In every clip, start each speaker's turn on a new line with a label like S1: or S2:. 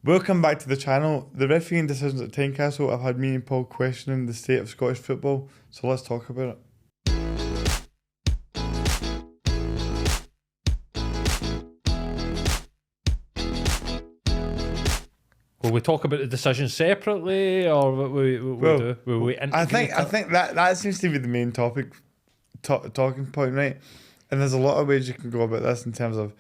S1: Welcome back to the channel. The refereeing decisions at Tynecastle have had me and Paul questioning the state of Scottish football, so let's talk about it.
S2: Will we talk about the decision separately, or what we do? Will we
S1: I think that seems to be the main topic, talking point, right? And there's a lot of ways you can go about this in terms of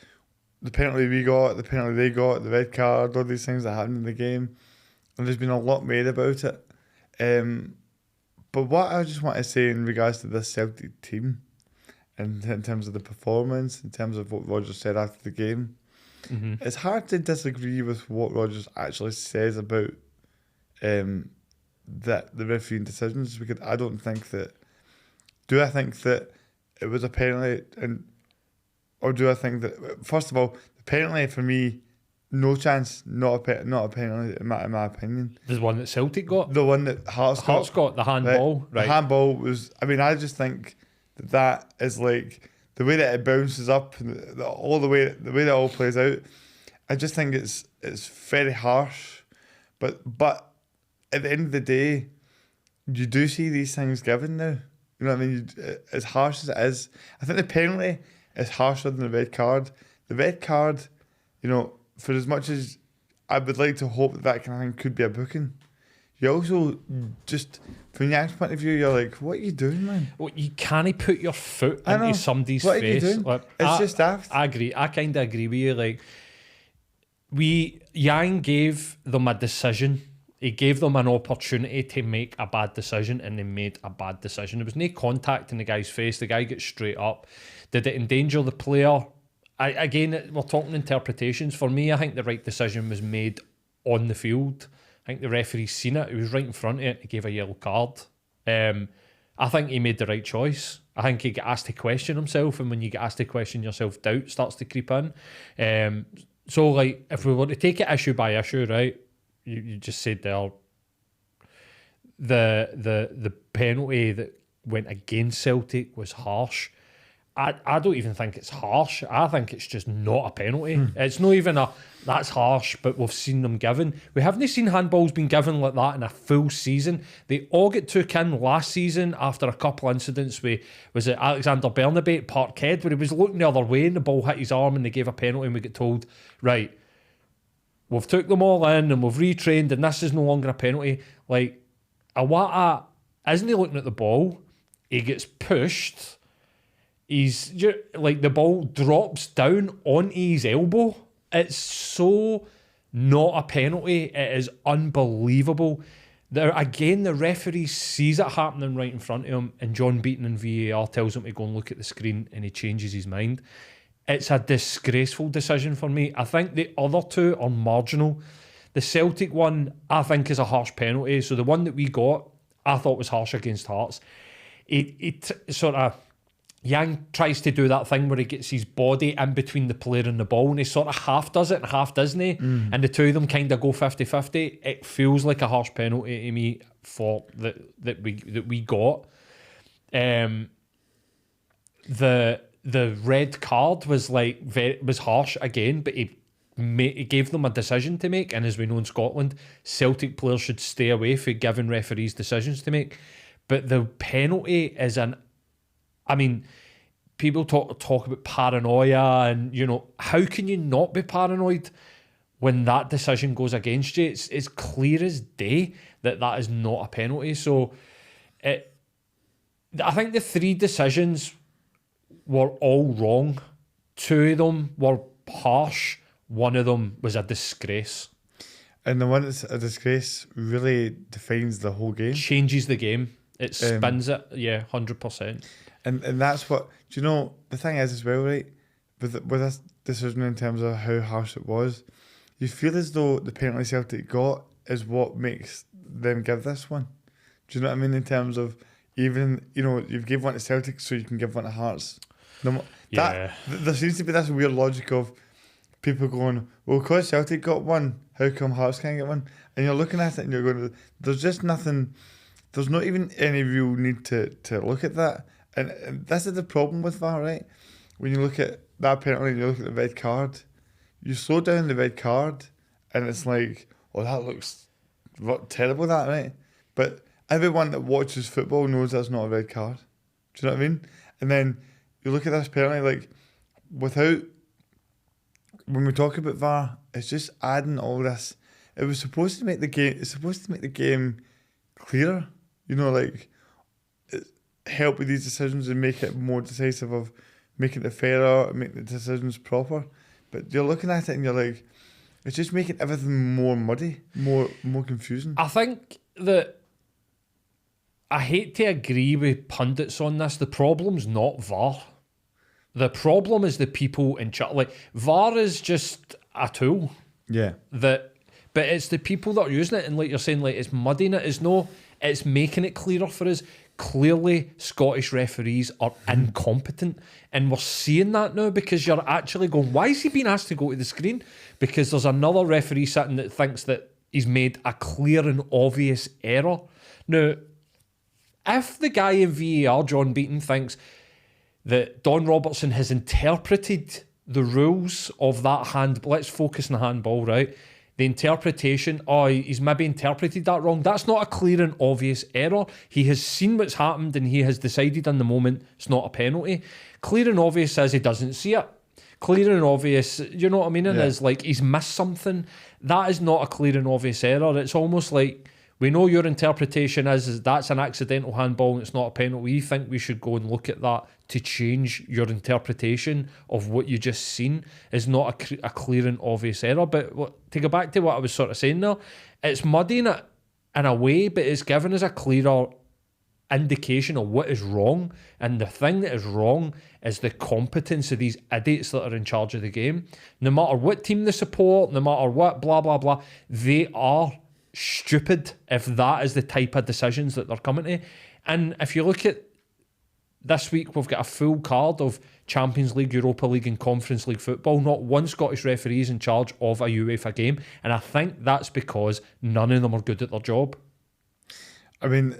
S1: the penalty we got, the penalty they got, the red card, all these things that happened in the game. And there's been a lot made about it. But what I just want to say in regards to this Celtic team, and in terms of the performance, in terms of what Rodgers said after the game, it's hard to disagree with what Rodgers actually says about that the refereeing decisions, because I don't think that. Do I think that it was a penalty, or do I think that, first of all, the penalty for me, no chance, not a penalty in my opinion.
S2: The one that Celtic got?
S1: The one that Hearts got,
S2: the handball. Right.
S1: The handball was, I just think that is like, the way that it bounces up, and the way that it all plays out, I just think it's very harsh. But at the end of the day, you do see these things given now. You know what I mean? As harsh as it is, I think the penalty is harsher than the red card. The red card, for as much as I would like to hope that kind of thing could be a booking, you also just, from Young's point of view, you're like, what are you doing, man?
S2: Well, you can't put your foot into somebody's
S1: what
S2: face.
S1: Are you doing?
S2: Like,
S1: it's just daft.
S2: I agree. I kind of agree with you. Like, Yang gave them a decision. He gave them an opportunity to make a bad decision, and they made a bad decision. There was no contact in the guy's face. The guy gets straight up. Did it endanger the player? Again, we're talking interpretations. For me, I think the right decision was made on the field. I think the referee seen it. He was right in front of it. He gave a yellow card. I think he made the right choice. I think he got asked to question himself, and when you get asked to question yourself, doubt starts to creep in. So, like, if we were to take it issue by issue, right? You just said there, the penalty that went against Celtic was harsh. I don't even think it's harsh. I think it's just not a penalty. It's not even that's harsh, but we've seen them given. We haven't seen handballs being given like that in a full season. They all get took in last season after a couple of incidents with, was it Alexander Bernabei at Parkhead, where he was looking the other way and the ball hit his arm and they gave a penalty, and we get told, right, we've took them all in and we've retrained and this is no longer a penalty. Like, Iwata, isn't he looking at the ball? He gets pushed. He's like, the ball drops down onto his elbow. It's so not a penalty. It is unbelievable. There again, the referee sees it happening right in front of him, and John Beaton in VAR tells him to go and look at the screen, and he changes his mind. It's a disgraceful decision for me. I think the other two are marginal. The Celtic one, I think, is a harsh penalty. So the one that we got, I thought was harsh against Hearts. It sort of, Yang tries to do that thing where he gets his body in between the player and the ball, and he sort of half does it and half doesn't he? And the two of them kind of go 50-50. It feels like a harsh penalty to me for that we got. The red card was was harsh again, but he gave them a decision to make, and as we know in Scotland, Celtic players should stay away from giving referees decisions to make. But the penalty is people talk about paranoia, and how can you not be paranoid when that decision goes against you? It's clear as day that is not a penalty. So I think the three decisions were all wrong. Two of them were harsh. One of them was a disgrace. And the one that's a disgrace really defines the whole game. Changes the game. It spins it. Yeah, 100%. And that's what, the thing is as well, right? With this decision in terms of how harsh it was, you feel as though the penalty Celtic got is what makes them give this one. Do you know what I mean? In terms of, even, you've given one to Celtic so you can give one to Hearts. There seems to be this weird logic of people going, well, because Celtic got one, how come Hearts can't get one? And you're looking at it and you're going, there's just nothing, there's not even any real need to look at that. And this is the problem with VAR, right? When you look at that penalty and you look at the red card, you slow down the red card
S1: and it's like, oh, that looks terrible, that, right? But everyone that watches football knows that's not a red card. Do you know what I mean? And then you look at this penalty, like, when we talk about VAR, it's just adding all this. It was supposed to make the game. It's supposed to make the game clearer. You know, like help with these decisions and make it more decisive of making it fairer, making the decisions proper. But you're looking at it and you're like, it's just making everything more muddy, more confusing.
S2: I think that I hate to agree with pundits on this. The problem's not VAR. The problem is the people in charge. Like, VAR is just a tool.
S1: Yeah.
S2: But it's the people that are using it, and like you're saying, like, it's mudding it. It's making it clearer for us. Clearly, Scottish referees are incompetent, and we're seeing that now because you're actually going, why is he being asked to go to the screen? Because there's another referee sitting that thinks that he's made a clear and obvious error. Now, if the guy in VAR, John Beaton, thinks that Don Robertson has interpreted the rules of that let's focus on the handball, right? The interpretation, he's maybe interpreted that wrong. That's not a clear and obvious error. He has seen what's happened and he has decided in the moment it's not a penalty. Clear and obvious says he doesn't see it. Clear and obvious, you know what I mean? And is like he's missed something. That is not a clear and obvious error. It's almost like, we know your interpretation is that's an accidental handball and it's not a penalty. We think we should go and look at that to change your interpretation of what you just seen is not a clear and obvious error. But to go back to what I was sort of saying there, it's muddying it in a way, but it's giving us a clearer indication of what is wrong. And the thing that is wrong is the competence of these idiots that are in charge of the game. No matter what team they support, no matter what, blah, blah, blah, they are stupid if that is the type of decisions that they're coming to. And if you look at this week, we've got a full card of Champions League, Europa League and Conference League football. Not one Scottish referee is in charge of a UEFA game, and I think that's because none of them are good at their job.
S1: I mean,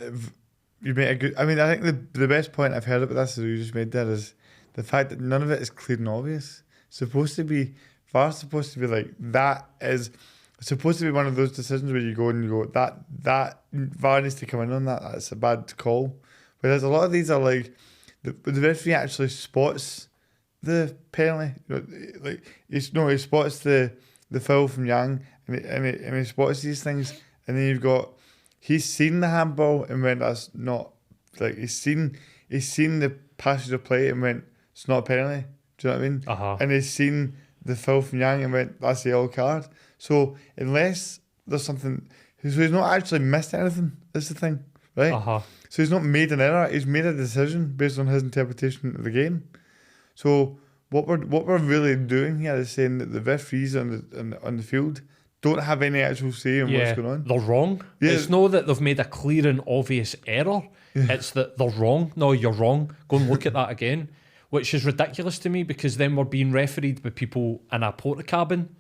S1: you made a good. I mean, I think the best point I've heard about this that you just made there is the fact that none of it is clear and obvious. VAR's supposed to be like, that is. It's supposed to be one of those decisions where you go that VAR needs to come in on that. That's a bad call. Whereas a lot of these are like the referee actually spots the penalty. He spots the foul from Yang, and he spots these things. And then he's seen the handball and went, that's not, like, he's seen the passage of play and went, it's not a penalty. Do you know what I mean?
S2: Uh-huh.
S1: And he's seen the foul from Yang and went, that's the yellow card. So unless there's something, so he's not actually missed anything. That's the thing, right?
S2: Uh-huh.
S1: So he's not made an error. He's made a decision based on his interpretation of the game. So what we're really doing here is saying that the referees on the field don't have any actual say in what's going on.
S2: They're wrong. Yeah. It's not that they've made a clear and obvious error. Yeah. It's that they're wrong. No, you're wrong. Go and look at that again. Which is ridiculous to me because then we're being refereed by people in a porta cabin.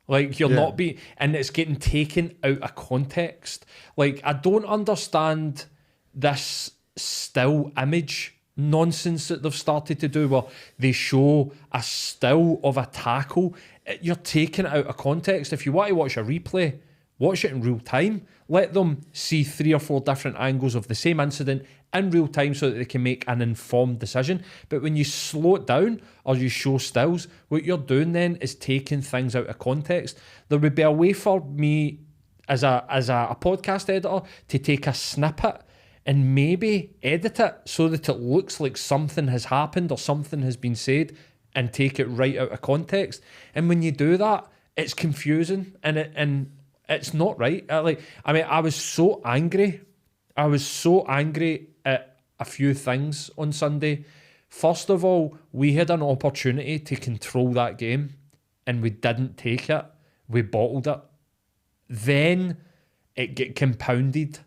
S2: Like, you're not being... And it's getting taken out of context. Like, I don't understand this still image nonsense that they've started to do where they show a still of a tackle. You're taking it out of context. If you want to watch a replay, watch it in real time. Let them see 3 or 4 different angles of the same incident in real time so that they can make an informed decision. But when you slow it down or you show stills, what you're doing then is taking things out of context. There would be a way for me as a podcast editor to take a snippet and maybe edit it so that it looks like something has happened or something has been said and take it right out of context. And when you do that, it's confusing and it's not right. I was so angry. I was so angry at a few things on Sunday. First of all, we had an opportunity to control that game and we didn't take it. We bottled it. Then it get compounded.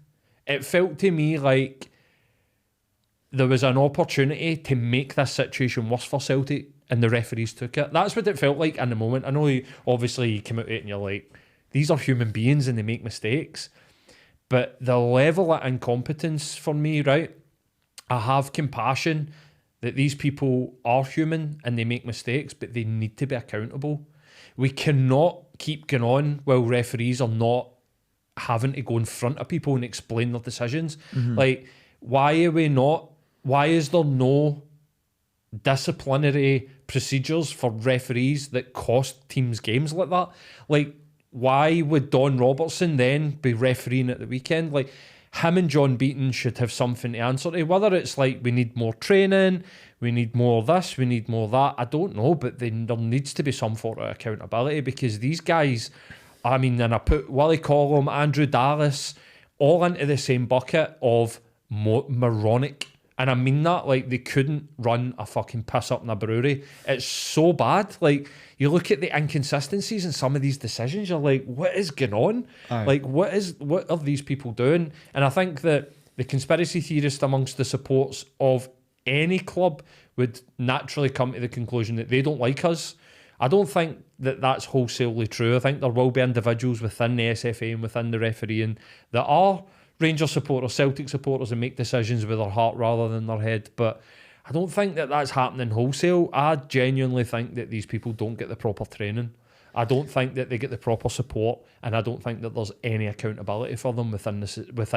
S2: It felt to me like there was an opportunity to make this situation worse for Celtic and the referees took it. That's what it felt like in the moment. I know you come out of it and you're like, these are human beings and they make mistakes. But the level of incompetence for me, right? I have compassion that these people are human and they make mistakes, but they need to be accountable. We cannot keep going on while referees are not having to go in front of people and explain their decisions. Like, why is there no disciplinary procedures for referees that cost teams games like that? Like, why would Don Robertson then be refereeing at the weekend? Like, him and John Beaton should have something to answer to. Whether it's like, we need more training, we need more this, we need more that, I don't know, but there needs to be some sort of accountability, because these guys, I mean, and I put Willie Collum, Andrew Dallas, all into the same bucket of moronic. And I mean that, like, they couldn't run a fucking piss up in a brewery. It's so bad. Like, you look at the inconsistencies in some of these decisions, you're like, what is going on?
S1: Aye.
S2: Like, what are these people doing? And I think that the conspiracy theorists amongst the supports of any club would naturally come to the conclusion that they don't like us. I don't think that that's wholesalely true. I think there will be individuals within the SFA and within the refereeing that are Rangers supporters, Celtic supporters, and make decisions with their heart rather than their head. But I don't think that that's happening wholesale. I genuinely think that these people don't get the proper training. I don't think that they get the proper support, and I don't think that there's any accountability for them within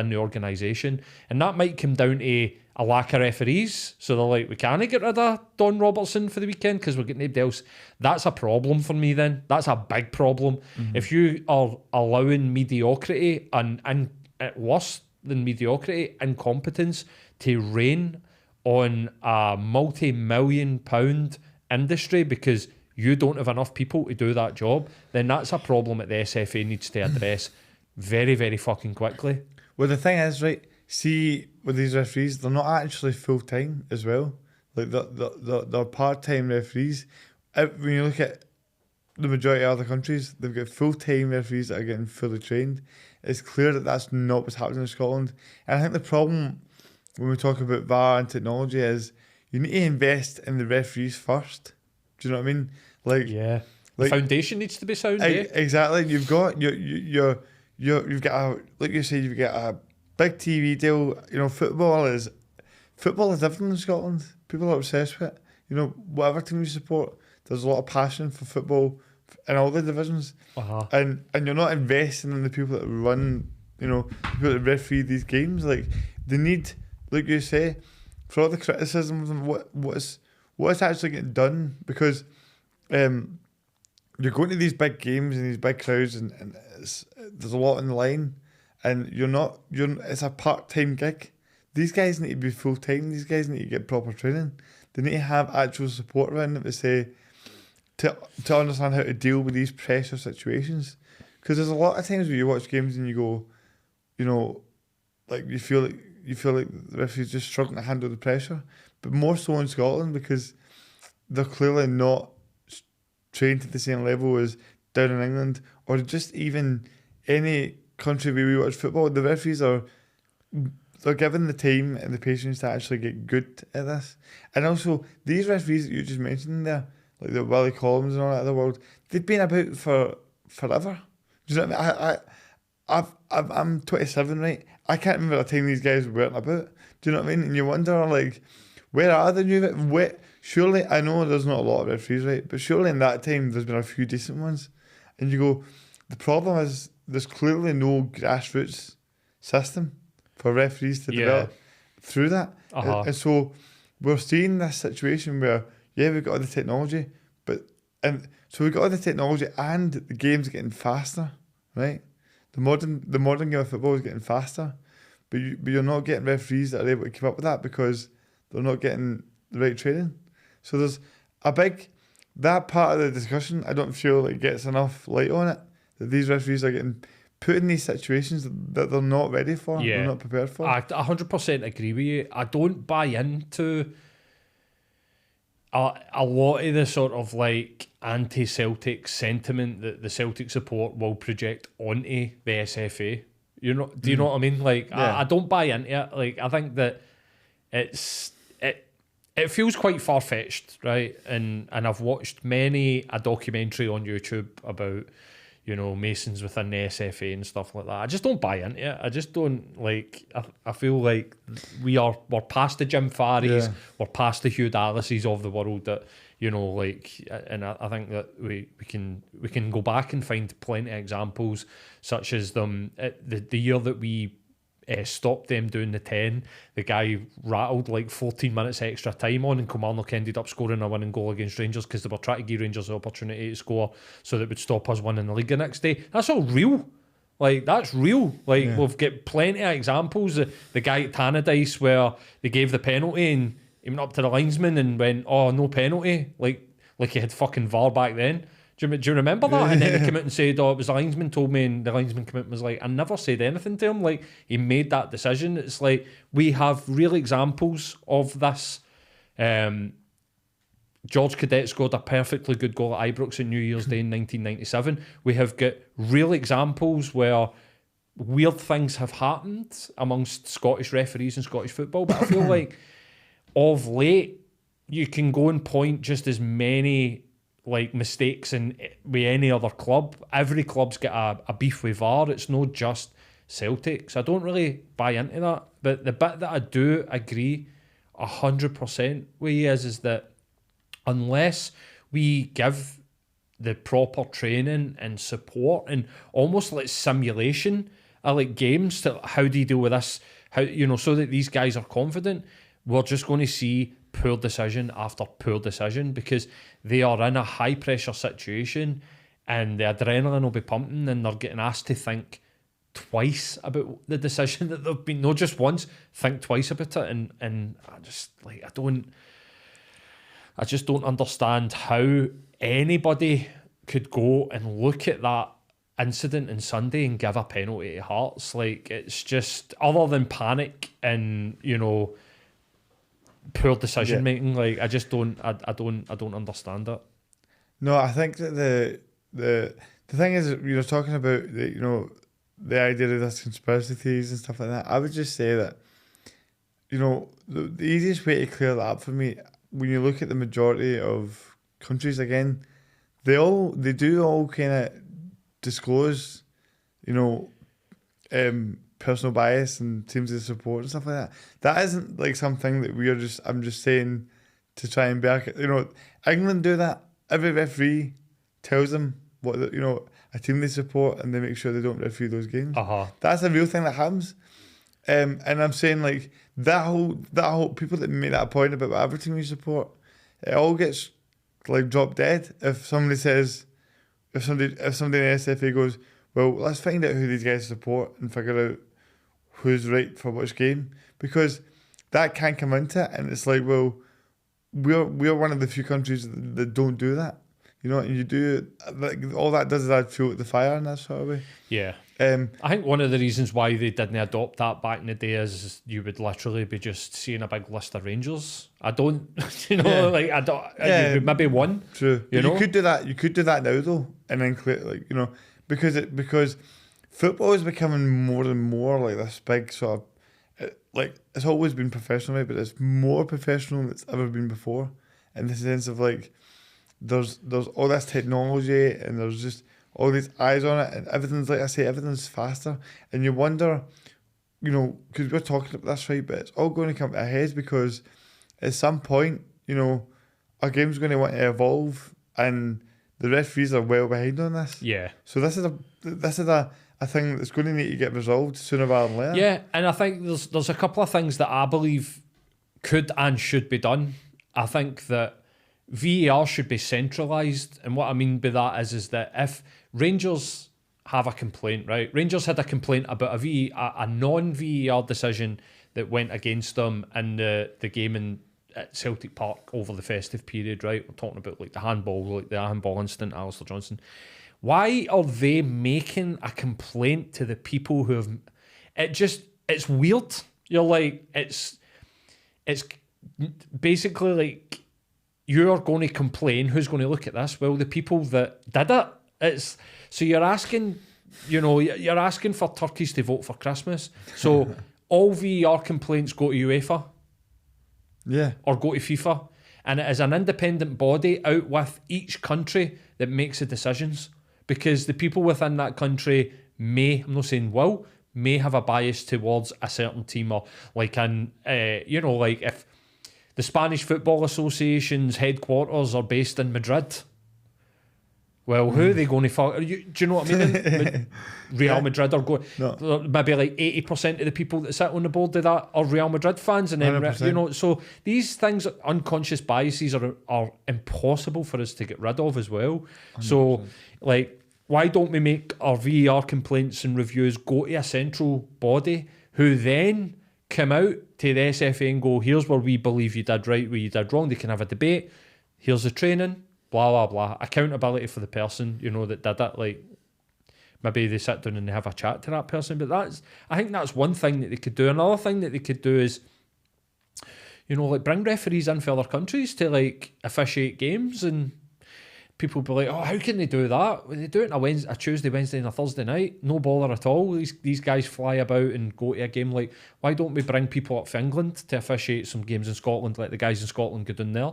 S2: the organisation. And that might come down to a lack of referees. So they're like, we can't get rid of Don Robertson for the weekend because we're getting nobody else. That's a problem for me then. That's a big problem. If you are allowing mediocrity and worse than mediocrity, incompetence to reign on a multi-million-pound industry because you don't have enough people to do that job, then that's a problem that the SFA needs to address very, very fucking quickly.
S1: Well, the thing is, right, see, with these referees, they're not actually full-time as well. Like, they're part-time referees. When you look at the majority of other countries, they've got full-time referees that are getting fully trained. It's clear that that's not what's happening in Scotland. And I think the problem when we talk about VAR and technology is you need to invest in the referees first. Do you know what I mean? Like,
S2: yeah,
S1: like,
S2: the foundation needs to be sound.
S1: Exactly. You've got you've got a, like you said, you've got a big TV deal. You know, football is different in Scotland. People are obsessed with it. You know, whatever team you support, there's a lot of passion for football in all the divisions, and you're not investing in the people that run. You know, the people that referee these games. Like, they need, like you say, for all the criticism of them, what's actually getting done, because you're going to these big games and these big crowds, and there's a lot on the line, and it's a part-time gig. These guys need to be full-time. These guys need to get proper training. They need to have actual support around them to understand how to deal with these pressure situations. Because there's a lot of times where you watch games and you go, you know, like you feel like the referee's just struggling to handle the pressure, but more so in Scotland because they're clearly not trained to the same level as down in England or just even any country where we watch football. The referees they're given the time and the patience to actually get good at this. And also, these referees that you just mentioned there, like the Willie Collins and all that other world, they've been about for forever. Do you know what I mean? I'm 27, right? I can't remember a time these guys weren't about. Do you know what I mean? And you wonder, like, where are the new... Surely, I know there's not a lot of referees, right? But surely in that time, there's been a few decent ones. And you go, the problem is there's clearly no grassroots system for referees to develop through that. And so we're seeing this situation where, we've got all the technology, so we've got all the technology and the game's getting faster, right? The modern game of football is getting faster, but you're not getting referees that are able to keep up with that because they're not getting the right training. So there's that part of the discussion, I don't feel like gets enough light on it, that these referees are getting put in these situations that they're not ready for, they're not prepared for.
S2: I 100% agree with you. I don't buy into a lot of the sort of like anti-Celtic sentiment that the Celtic support will project onto the SFA. Do you know what I mean? Like, I don't buy into it. Like, I think that it feels quite far-fetched, right? And I've watched many a documentary on YouTube about, Masons within the SFA and stuff like that. I just don't buy into it. I just don't like. I feel like we're past the Jim Farries, we're past the Hugh Dallases of the world. That and I think that we can go back and find plenty of examples, such as them the year that we stopped them doing the 10. The guy rattled like 14 minutes extra time on, and Kilmarnock ended up scoring a winning goal against Rangers because they were trying to give Rangers the opportunity to score so that would stop us winning the league the next day. That's all real. Like, that's real. Like, we've got plenty of examples. The guy at Tannadice where they gave the penalty and he went up to the linesman and went, "Oh, no penalty." Like he had fucking VAR back then. Do you remember that? And then he came out and said, "Oh, it was the linesman told me," and the linesman came out and was like, "I never said anything to him." Like, he made that decision. It's like, we have real examples of this. George Cadet scored a perfectly good goal at Ibrox on New Year's Day in 1997. We have got real examples where weird things have happened amongst Scottish referees and Scottish football. But I feel like of late, you can go and point just as many like mistakes with any other club. Every club's got a beef with VAR. It's not just Celtic. So I don't really buy into that. But the bit that I do agree 100% with you is that unless we give the proper training and support and almost like simulation like games to how do you deal with this, how so that these guys are confident, we're just going to see poor decision after poor decision because they are in a high pressure situation and the adrenaline will be pumping and they're getting asked to think twice about the decision that they've been, not just once, think twice about it. And I just don't understand how anybody could go and look at that incident on Sunday and give a penalty to Hearts. Like, it's just, other than panic and poor decision making. Like, I just don't understand it.
S1: No, I think that the thing is, you're talking about the idea of this conspiracy theories and stuff like that. I would just say that the easiest way to clear that up for me, when you look at the majority of countries again, they do all kind of disclose, personal bias and teams of support and stuff like that. That isn't like something that I'm just saying to try and back it. England do that. Every referee tells them what a team they support, and they make sure they don't referee those games. That's a real thing that happens. And I'm saying like that whole people that make that point about whatever team you support, it all gets like dropped dead if somebody in the SFA goes, well, let's find out who these guys support and figure out who's right for which game, because that can come into it, and it's like, well, we're one of the few countries that don't do that, and you do, like, all that does is add fuel to the fire in that sort of way.
S2: Yeah. I think one of the reasons why they didn't adopt that back in the day is you would literally be just seeing a big list of Rangers. I don't, maybe one.
S1: True. You could do that. You could do that now though, and then because football is becoming more and more like this big sort of, like, it's always been professional, right? But it's more professional than it's ever been before, in the sense of like there's all this technology and there's just all these eyes on it, and everything's, like I say, everything's faster, and you wonder, because we're talking about this, right, but it's all going to come to a head because at some point, our game's going to want to evolve, and the referees are well behind on this.
S2: Yeah.
S1: So this is a thing that's going to need to get resolved sooner rather than later.
S2: Yeah, and I think there's a couple of things that I believe could and should be done. I think that VAR should be centralised, and what I mean by that is that if Rangers have a complaint, right? Rangers had a complaint about a non-VAR decision that went against them in the game at Celtic Park over the festive period, right? We're talking about like the handball incident, Alistair Johnson. Why are they making a complaint to the people who have... It's weird. You're like, it's basically like, you're going to complain. Who's going to look at this? Well, the people that did it. So you're asking, you're asking for turkeys to vote for Christmas. So all VAR complaints go to UEFA, or go to FIFA, and it is an independent body out with each country that makes the decisions. because the people within that country may, I'm not saying will, may have a bias towards a certain team, or like like if the Spanish Football Association's headquarters are based in Madrid. Well, who are they going to fuck? Do you know what I mean? Real Madrid are going.
S1: No.
S2: Maybe like 80% of the people that sit on the board of that are Real Madrid fans, and then
S1: 100%.
S2: So these things, unconscious biases, are impossible for us to get rid of as well. 100%. So, like, why don't we make our VAR complaints and reviews go to a central body who then come out to the SFA and go, here's where we believe you did right, where you did wrong. They can have a debate. Here's the training. Blah, blah, blah. Accountability for the person, that did it. Like, maybe they sit down and they have a chat to that person. But I think that's one thing that they could do. Another thing that they could do is, like, bring referees in for other countries to, like, officiate games, and people be like, oh, how can they do that? Well, they do it on a Tuesday, Wednesday and a Thursday night. No bother at all. These guys fly about and go to a game. Like, why don't we bring people up from England to officiate some games in Scotland, like the guys in Scotland go down there?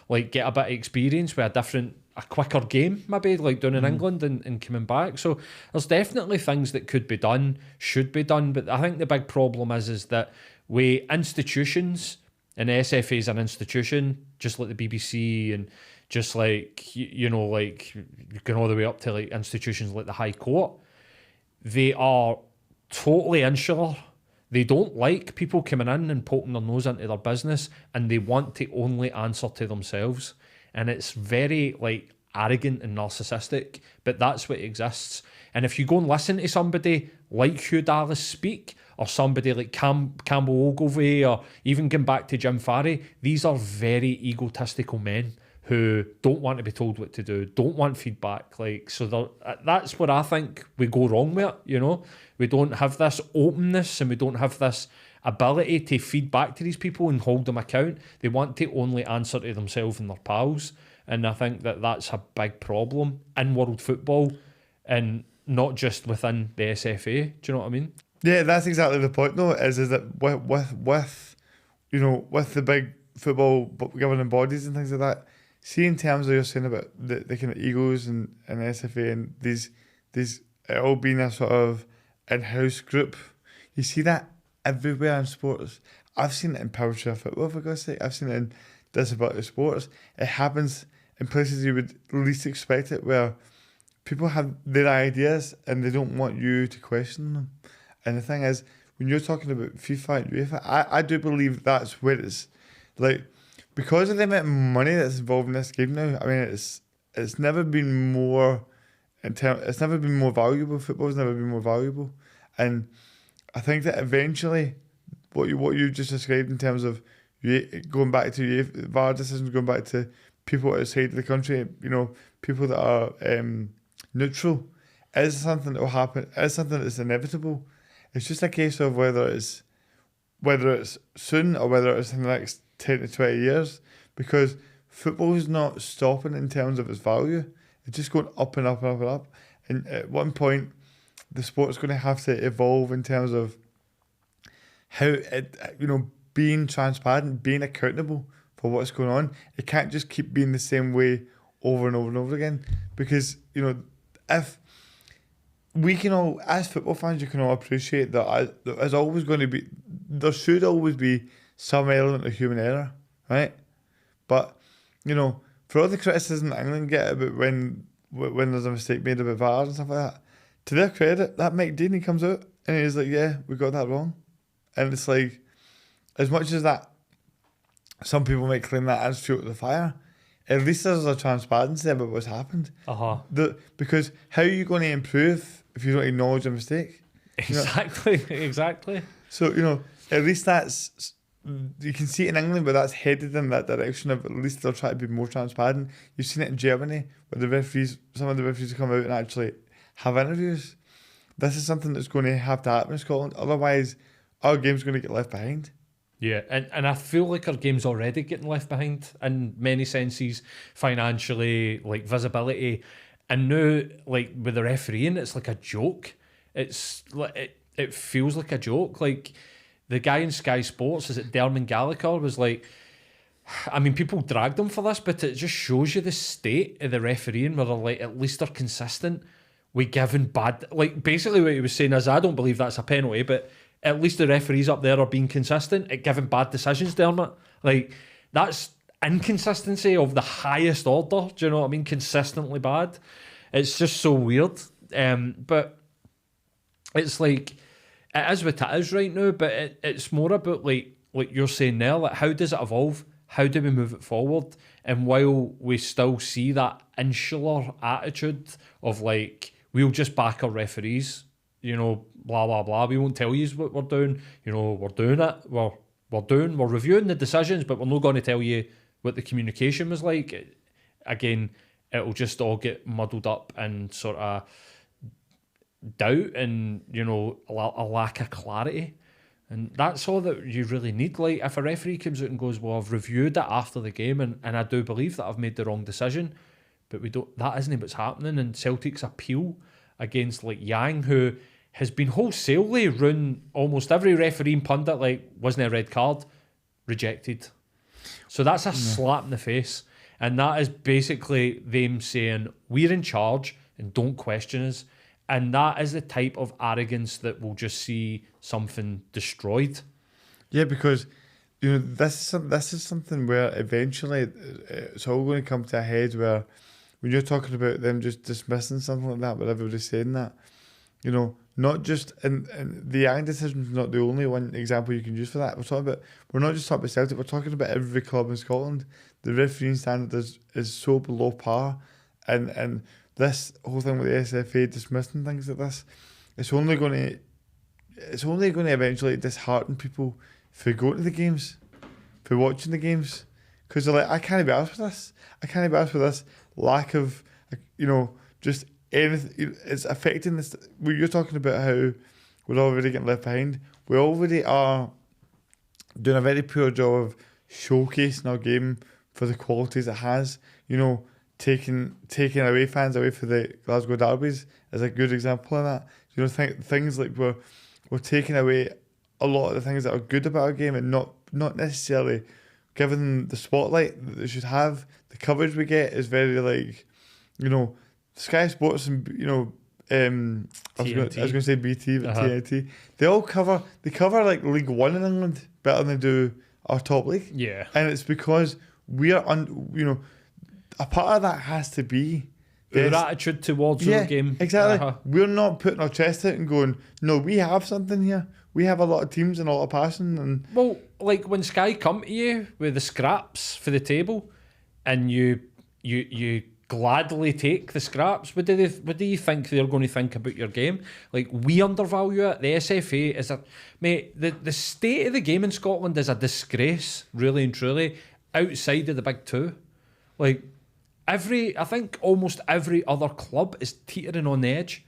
S2: Like, get a bit of experience with a quicker game, maybe, like down in England and coming back. So there's definitely things that could be done, should be done. But I think the big problem is that we institutions, and the SFA is an institution, just like the BBC, and just like, like going all the way up to like institutions like the High Court, they are totally insular. They don't like people coming in and poking their nose into their business, and they want to only answer to themselves. And it's very, like, arrogant and narcissistic, but that's what exists. And if you go and listen to somebody like Hugh Dallas speak, or somebody like Campbell Ogilvie, or even going back to Jim Farry, these are very egotistical men who don't want to be told what to do, don't want feedback. Like, so that's what I think we go wrong with it, We don't have this openness, and we don't have this ability to feed back to these people and hold them account. They want to only answer to themselves and their pals. And I think that that's a big problem in world football, and not just within the SFA. Do you know what I mean?
S1: Yeah, that's exactly the point, though, is that with the big football governing bodies and things like that, see, in terms of you're saying about the kind of egos and SFA and these it all being a sort of in-house group, you see that everywhere in sports. I've seen it in power chair football, for God's sake. I've seen it in disability sports. It happens in places you would least expect it, where people have their ideas and they don't want you to question them. And the thing is, when you're talking about FIFA and UEFA, I do believe that's where it's like, because of the amount of money that's involved in this game now. I mean, it's never been more it's never been more valuable. Football's never been more valuable, and I think that eventually, what you just described in terms of going back to VAR decisions, going back to people outside the country, people that are neutral, is something that will happen. Is something that's inevitable. It's just a case of whether it's soon or whether it's in the next 10 to 20 years, because football is not stopping in terms of its value. It's just going up and up and up and up. And at one point, the sport's going to have to evolve in terms of how it, being transparent, being accountable for what's going on. It can't just keep being the same way over and over and over again, because if we can all, as football fans, you can all appreciate that there's always going to be, there should always be some element of human error, right? But, for all the criticism that England get about when there's a mistake made about VAR and stuff like that, to their credit, that Mike Dean, he comes out and he's like, yeah, we got that wrong. And it's like, as much as that, some people might claim that as fuel to the fire, at least there's a transparency about what's happened. Because how are you going to improve if you don't acknowledge a mistake?
S2: Exactly.
S1: So, at least that's, you can see it in England, but that's headed in that direction of, at least they'll try to be more transparent. You've seen it in Germany, where some of the referees come out and actually have interviews. This is something that's going to have to happen in Scotland. Otherwise, our game's going to get left behind.
S2: Yeah, and I feel like our game's already getting left behind in many senses, financially, like visibility. And now, like with the refereeing, it's like a joke. It's like it feels like a joke. Like the guy in Sky Sports, is it Dermot Gallagher, was like, I mean, people drag them for this, but it just shows you the state of the refereeing where they're like, at least they're consistent. We given bad, like basically what he was saying is, I don't believe that's a penalty, but at least the referees up there are being consistent at giving bad decisions, Dermot. Like, that's inconsistency of the highest order. Do you know what I mean? Consistently bad. It's just so weird. But it's like, it is what it is right now, but it's more about like you're saying there, like how does it evolve? How do we move it forward? And while we still see that insular attitude of like, we'll just back our referees, you know, blah, blah, blah. We won't tell you what we're doing. You know, we're doing it. We're reviewing the decisions, but we're not going to tell you what the communication was like. Again, it'll just all get muddled up and sort of doubt and, you know, a lack of clarity. And that's all that you really need. Like, if a referee comes out and goes, well, I've reviewed it after the game and I do believe that I've made the wrong decision, but that isn't what's happening. And Celtic's appeal against like Yang, who has been wholesalely run almost every referee and pundit, like, wasn't a red card, rejected. So that's a slap in the face. And that is basically them saying, we're in charge and don't question us. And that is the type of arrogance that will just see something destroyed.
S1: Yeah, because, you know, this is something where eventually it's all going to come to a head where when you're talking about them just dismissing something like that, but everybody's saying that, you know, not just, and the Yang decision is not the only one example you can use for that. We're not just talking about Celtic, we're talking about every club in Scotland. The refereeing standard is so below par, and this whole thing with the SFA dismissing things like this, it's only going to eventually dishearten people for going to the games, for watching the games, because they're like, I can't be asked with this. I can't be asked with this lack of, you know, just anything. It's affecting this. You're talking about how we're already getting left behind. We already are doing a very poor job of showcasing our game for the qualities it has. You know, taking away fans away for the Glasgow derbies is a good example of that. You know, things like we're taking away a lot of the things that are good about our game and not necessarily giving them the spotlight that they should have. The coverage we get is very, like, you know, Sky Sports and, you know, I was going to say BT, but TNT. They cover like League One in England better than they do our top league.
S2: Yeah,
S1: and it's because we are you know, a part of that has to be
S2: their attitude towards your game.
S1: Exactly. We're not putting our chest out and going, no, we have something here. We have a lot of teams and a lot of passion. And
S2: well, like when Sky come to you with the scraps for the table, and you gladly take the scraps, what do you think they're going to think about your game? Like, we undervalue it. The SFA is the state of the game in Scotland is a disgrace, really and truly, outside of the big two. Like, I think almost every other club is teetering on the edge.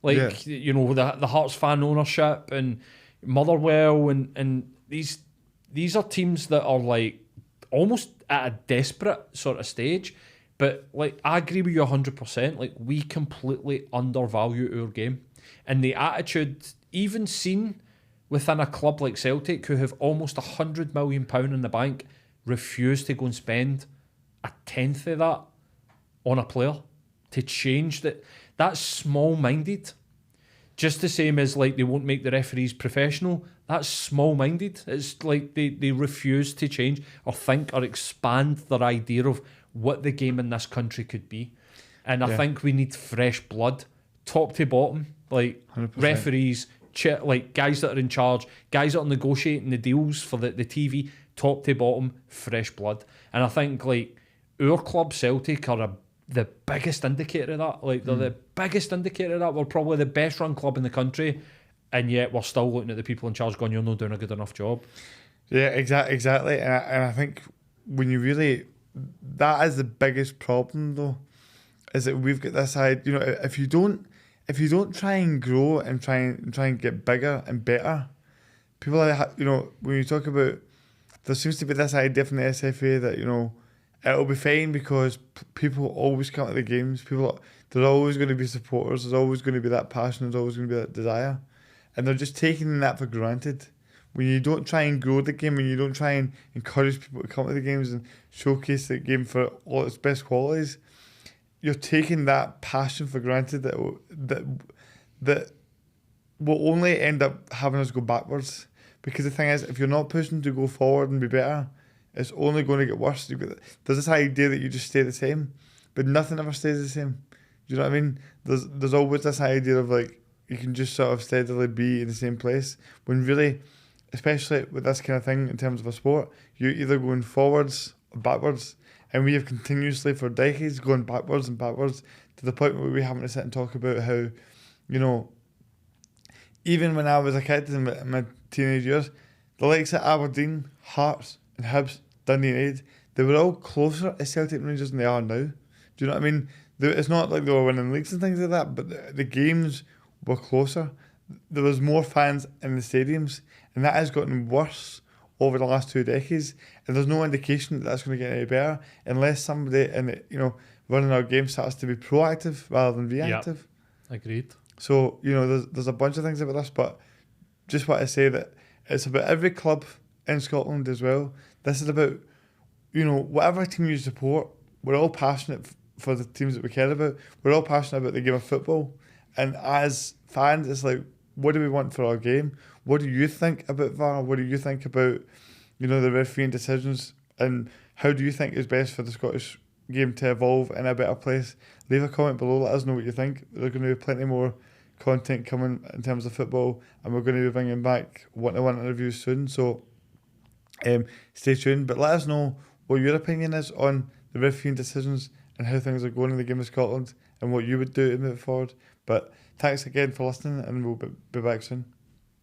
S2: Like, you know, the Hearts fan ownership and Motherwell and these are teams that are like almost at a desperate sort of stage. But like, I agree with you 100%. Like, we completely undervalue our game. And the attitude, even seen within a club like Celtic, who have almost £100 million in the bank, refuse to go and spend a tenth of that on a player to change that. That's small-minded. Just the same as like they won't make the referees professional. That's small-minded. It's like they refuse to change or think or expand their idea of what the game in this country could be. And I think we need fresh blood, top to bottom. Like 100%. Referees, like guys that are in charge, guys that are negotiating the deals for the TV, top to bottom, fresh blood. And I think like our club Celtic are the biggest indicator of that. Like, they're the biggest indicator of that. We're probably the best run club in the country, and yet we're still looking at the people in charge going, you're not doing a good enough job. Yeah,
S1: exactly. And I think when you really, that is the biggest problem though, is that we've got this side, you know, if you don't try and grow and try and get bigger and better, people are, you know, when you talk about, there seems to be this idea from the SFA that, you know, it'll be fine because people always come to the games. There's always going to be supporters. There's always going to be that passion. There's always going to be that desire. And they're just taking that for granted when you don't try and grow the game, when you don't try and encourage people to come to the games and showcase the game for all its best qualities, you're taking that passion for granted that will only end up having us go backwards. Because the thing is, if you're not pushing to go forward and be better, it's only going to get worse. There's this idea that you just stay the same, but nothing ever stays the same. Do you know what I mean? There's always this idea of like you can just sort of steadily be in the same place, when really, especially with this kind of thing in terms of a sport, you're either going forwards or backwards. And we have continuously for decades gone backwards and backwards to the point where we having to sit and talk about how, you know, even when I was a kid in my teenage years, the likes of Aberdeen, Hearts and Hibs, Dundee United, they were all closer at Celtic and Rangers than they are now. Do you know what I mean? It's not like they were winning leagues and things like that, but the games were closer. There was more fans in the stadiums, and that has gotten worse over the last 2 decades. And there's no indication that that's going to get any better unless somebody running our game starts to be proactive rather than reactive.
S2: Yeah, agreed.
S1: So, you know, there's a bunch of things about this, but just want to say that it's about every club in Scotland as well. This is about, you know, whatever team you support, we're all passionate for the teams that we care about. We're all passionate about the game of football. And as fans, it's like, what do we want for our game? What do you think about VAR? What do you think about, you know, the refereeing decisions? And how do you think is best for the Scottish game to evolve in a better place? Leave a comment below, let us know what you think. There's going to be plenty more content coming in terms of football, and we're going to be bringing back one-to-one interviews soon, so stay tuned. But let us know what your opinion is on the refereeing decisions and how things are going in the game of Scotland and what you would do to move forward. But thanks again for listening, and we'll be back soon.